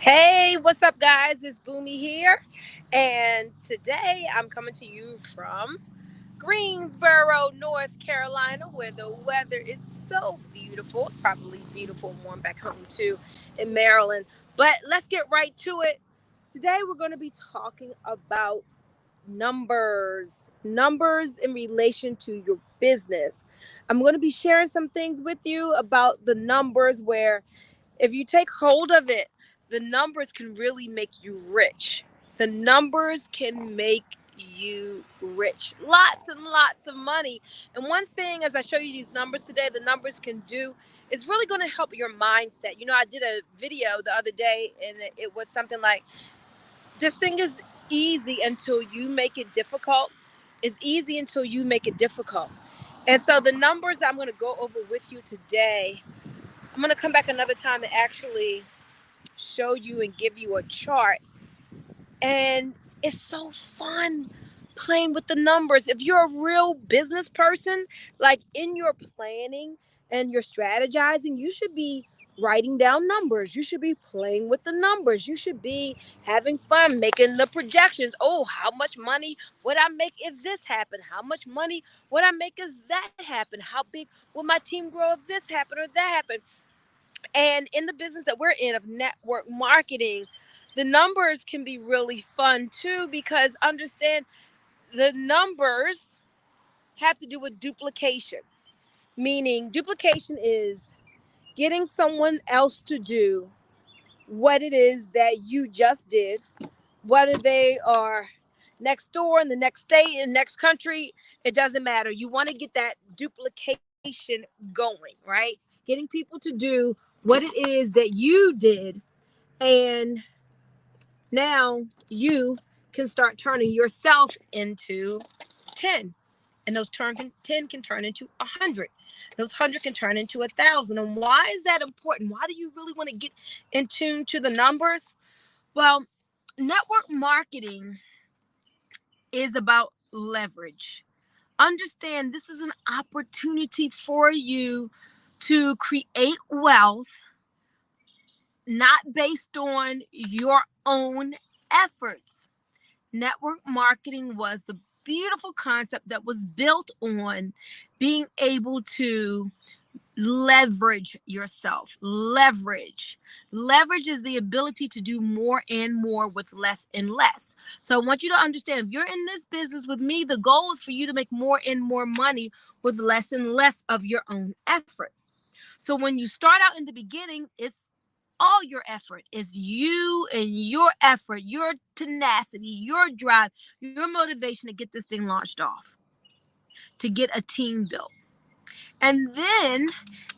Hey, what's up, guys? It's Boomy here, and today I'm coming to you from Greensboro, North Carolina, where the weather is so beautiful. It's probably beautiful and warm back home too in Maryland. But let's get right to it. Today we're going to be talking about numbers in relation to your business. I'm going to be sharing some things with you about the numbers where if you take hold of it, the numbers can really make you rich. The numbers can make you rich. Lots and lots of money. And one thing, as I show you these numbers today, the numbers can do is really going to help your mindset. I did a video the other day and it was something like, this thing is easy until you make it difficult. It's easy until you make it difficult. And so the numbers I'm going to go over with you today, I'm going to come back another time and actually show you and give you a chart. And it's so fun playing with the numbers. If you're a real business person, like in your planning and your strategizing, you should be writing down numbers. You should be playing with the numbers. You should be having fun making the projections. Oh, how much money would I make if this happened? How much money would I make if that happened? How big will my team grow if this happened or that happened? And in the business that we're in of network marketing, the numbers can be really fun too, because understand the numbers have to do with duplication. Meaning, duplication is getting someone else to do what it is that you just did, whether they are next door in the next state, in the next country, it doesn't matter. You want to get that duplication going, right? Getting people to do what it is that you did, and now you can start turning yourself into 10. And those 10 can turn into 100. Those 100 can turn into 1,000. And why is that important? Why do you really want to get in tune to the numbers? Well, network marketing is about leverage. Understand this is an opportunity for you to create wealth not based on your own efforts. Network marketing was the beautiful concept that was built on being able to leverage yourself. Leverage is the ability to do more and more with less and less. So I want you to understand, if you're in this business with me, the goal is for you to make more and more money with less and less of your own effort. So when you start out in the beginning, it's all your effort. It's you and your effort, your tenacity, your drive, your motivation to get this thing launched off, to get a team built. And then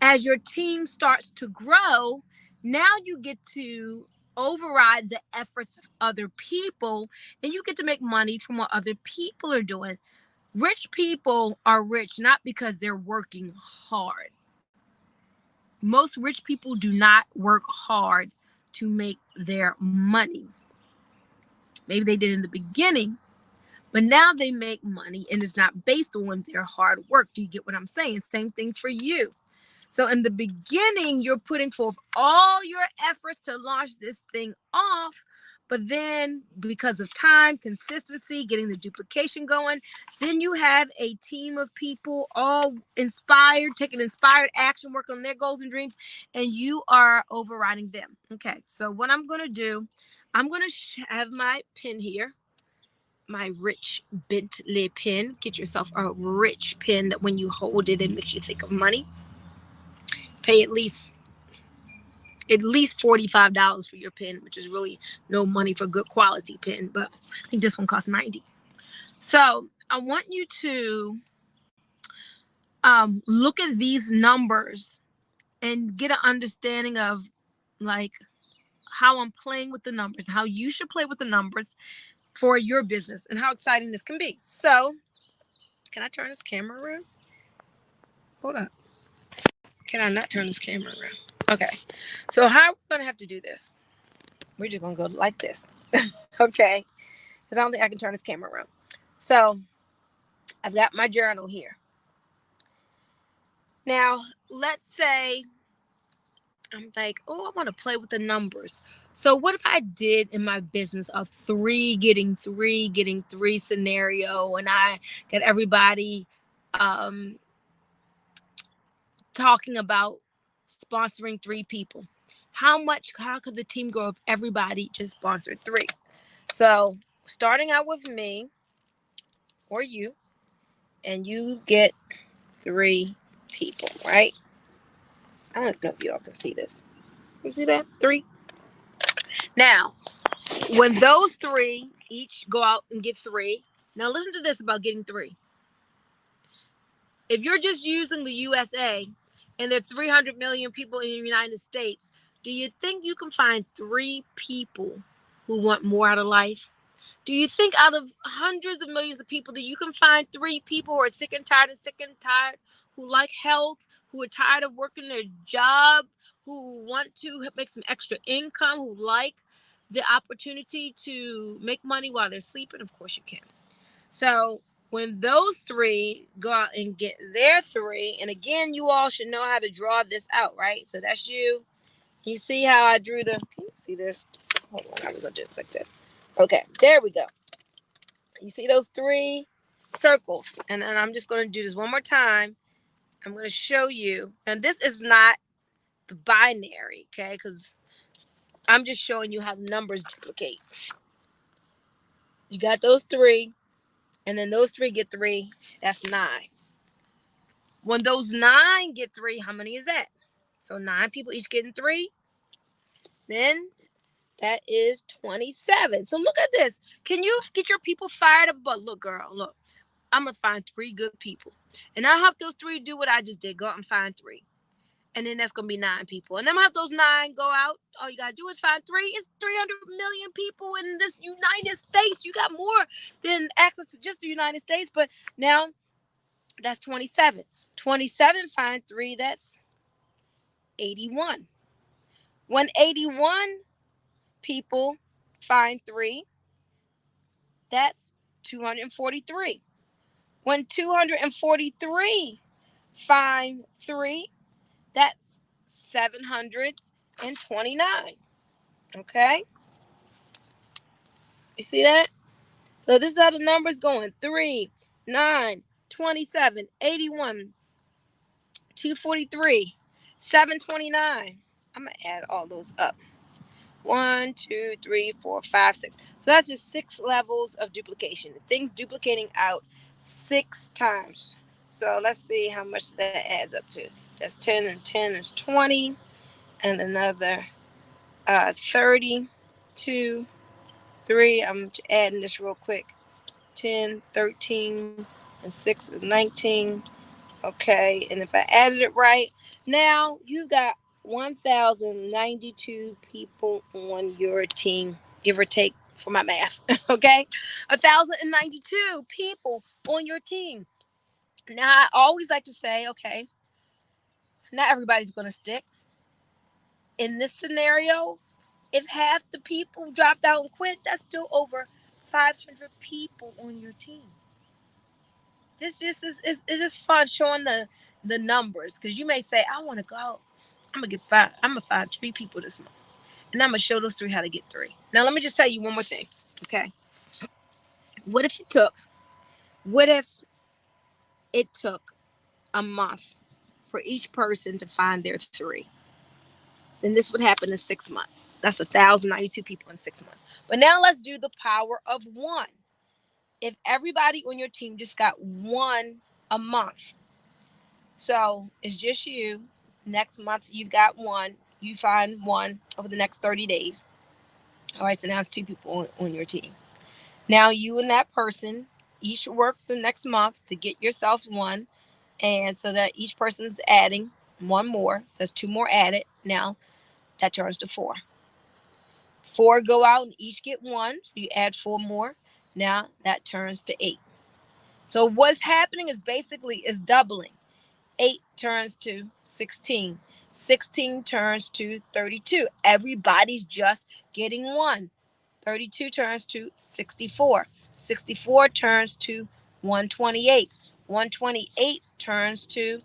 as your team starts to grow, now you get to override the efforts of other people and you get to make money from what other people are doing. Rich people are rich not because they're working hard. Most rich people do not work hard to make their money. Maybe they did in the beginning, but now they make money and it's not based on their hard work. Do you get what I'm saying? Same thing for you. So in the beginning, you're putting forth all your efforts to launch this thing off. But then because of time, consistency, getting the duplication going, then you have a team of people all inspired, taking inspired action, work on their goals and dreams, and you are overriding them. Okay, so what I'm going to do, I'm going to have my pen here, my rich Bentley pen. Get yourself a rich pen that when you hold it, it makes you think of money. Pay at least $45 for your pen, which is really no money for good quality pen, but I think this one costs 90. So I want you to look at these numbers and get an understanding of like how I'm playing with the numbers, how you should play with the numbers for your business, and how exciting this can be. So can I turn this camera around? Hold up. Can I not turn this camera around? Okay. So how are we going to have to do this? We're just going to go like this. Okay. Because I don't think I can turn this camera around. So I've got my journal here. Now, let's say I'm like, oh, I want to play with the numbers. So what if I did in my business a three getting three scenario, and I get everybody um talking about sponsoring three people? How could the team grow if everybody just sponsored three? So starting out with me or you, and you get three people, right? I don't know if y'all can see this. You see that? Three. Now, when those three each go out and get three, now listen to this about getting three. If you're just using the USA and there's 300 million people in the United States, do you think you can find three people who want more out of life? Do you think out of hundreds of millions of people that you can find three people who are sick and tired, who like health, who are tired of working their job, who want to make some extra income, who like the opportunity to make money while they're sleeping? Of course you can. So when those three go out and get their three, and again, you all should know how to draw this out, right? So that's you. You see how I drew the, can you see this? Hold on, I'm going to do it like this. Okay, there we go. You see those three circles? And then I'm just going to do this one more time. I'm going to show you. And this is not the binary, okay? Because I'm just showing you how the numbers duplicate. You got those three, and then those three get three. That's nine. When those nine get three, how many is that? So 9 people each getting three. Then that is 27. So look at this. Can you get your people fired up? But look, girl, look. I'm going to find 3 good people. And I'll have those 3 do what I just did. Go out and find 3. And then that's going to be 9 people. And then I'll have those 9 go out. All you got to do is find 3. It's 300 million people in this United States. You got more than access to just the United States. But now that's 27. 27 find 3. That's 81. When 81 people find 3, that's 243. When 243 find 3, that's 729. Okay? You see that? So this is how the numbers going. 3, 9, 27, 81, 243, 729. I'm going to add all those up. 1, 2, 3, 4, 5, 6. So that's just 6 levels of duplication. Things duplicating out 6 times. So let's see how much that adds up to. That's 10, and 10 is 20, and another 30, 2, 3. I'm adding this real quick. 10, 13, and 6 is 19. Okay, and if I added it right, now you got 1,092 people on your team, give or take for my math. Okay, 1,092 people on your team. Now I always like to say, okay, not everybody's going to stick. In this scenario, if half the people dropped out and quit, that's still over 500 people on your team. This just is it's just fun showing the numbers, because you may say, I want to go. I'm gonna find 3 people this month, and I'm gonna show those 3 how to get 3. Now let me just tell you one more thing, okay? What if what if it took a month for each person to find their 3? Then this would happen in 6 months. That's 1,092 people in 6 months. But now let's do the power of 1. If everybody on your team just got 1 a month, so it's just you. Next month, you've got 1. You find 1 over the next 30 days. All right, so now it's 2 people on your team. Now you and that person each work the next month to get yourself 1. And so that each person's adding 1 more. So that's 2 more added. Now that turns to 4. 4 go out and each get 1. So you add 4 more. Now that turns to 8. So what's happening is basically is doubling. 8 turns to 16. 16 turns to 32. Everybody's just getting 1. 32 turns to 64. 64 turns to 128. 128 turns to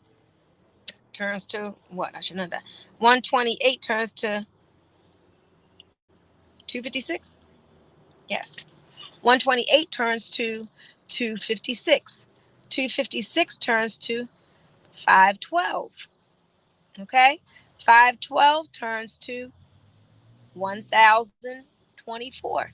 turns to what? I should know that. 128 turns to 256. Yes. 128 turns to 256. 256 turns to 512. Okay? 512 turns to 1024.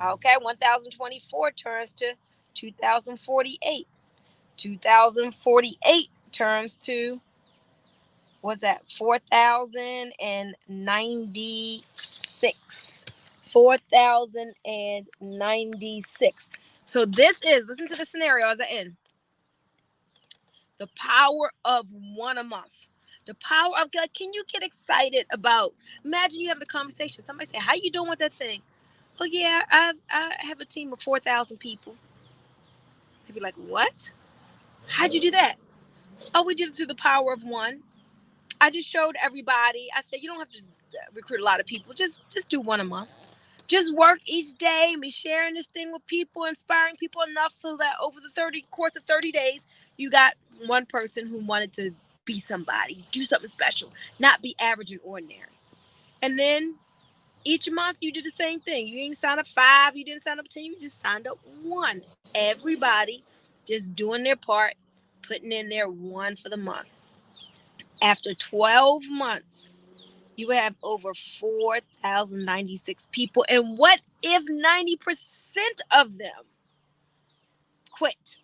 Okay? 1024 turns to 2048. 2048 turns to, what's that? 4096. 4096. So this is, listen to the scenario as I end. The power of one a month. The power of God. Can you get excited about? Imagine you having a conversation. Somebody say, "How you doing with that thing?" Oh yeah, I have a team of 4,000 people. They'd be like, "What? How'd you do that?" Oh, we did it through the power of one. I just showed everybody. I said, you don't have to recruit a lot of people. Just do one a month. Just work each day, me sharing this thing with people, inspiring people enough so that over the course of 30 days, you got one person who wanted to be somebody, do something special, not be average and ordinary. And then each month you did the same thing. You didn't sign up 5, you didn't sign up 10, you just signed up 1. Everybody just doing their part, putting in their 1 for the month. After 12 months, you have over 4,096 people. And what if 90% of them quit?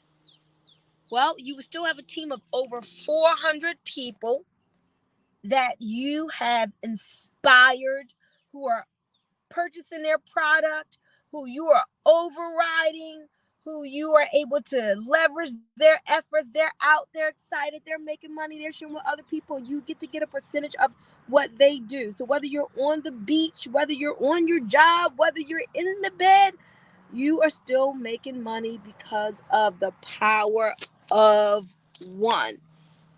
Well, you would still have a team of over 400 people that you have inspired, who are purchasing their product, who you are overriding, who you are able to leverage their efforts. They're out, they're excited, they're making money, they're sharing with other people. You get to get a percentage of what they do. So whether you're on the beach, whether you're on your job, whether you're in the bed, you are still making money because of the power of one.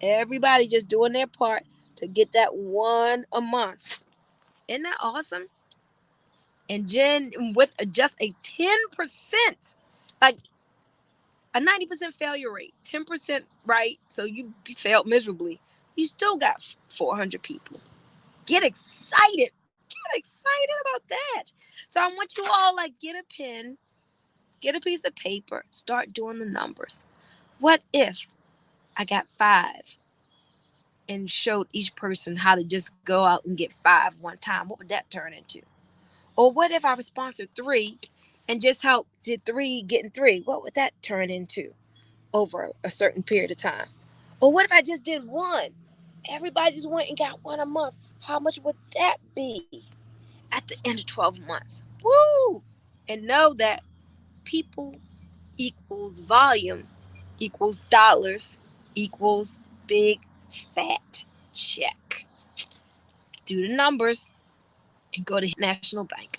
Everybody just doing their part to get that 1 a month. Isn't that awesome? And Jen, with just a 10%, like a 90% failure rate, 10% right, so you failed miserably, you still got 400 people. Get excited. Get excited about that. So I want you all, like, get a pen, get a piece of paper, start doing the numbers. What if I got 5 and showed each person how to just go out and get 5 one time? What would that turn into? Or what if I sponsored 3 and just helped did 3 getting 3? What would that turn into over a certain period of time? Or what if I just did 1? Everybody just went and got 1 a month. How much would that be at the end of 12 months? Woo! And know that people equals volume equals dollars equals big fat check. Do the numbers and go to National Bank.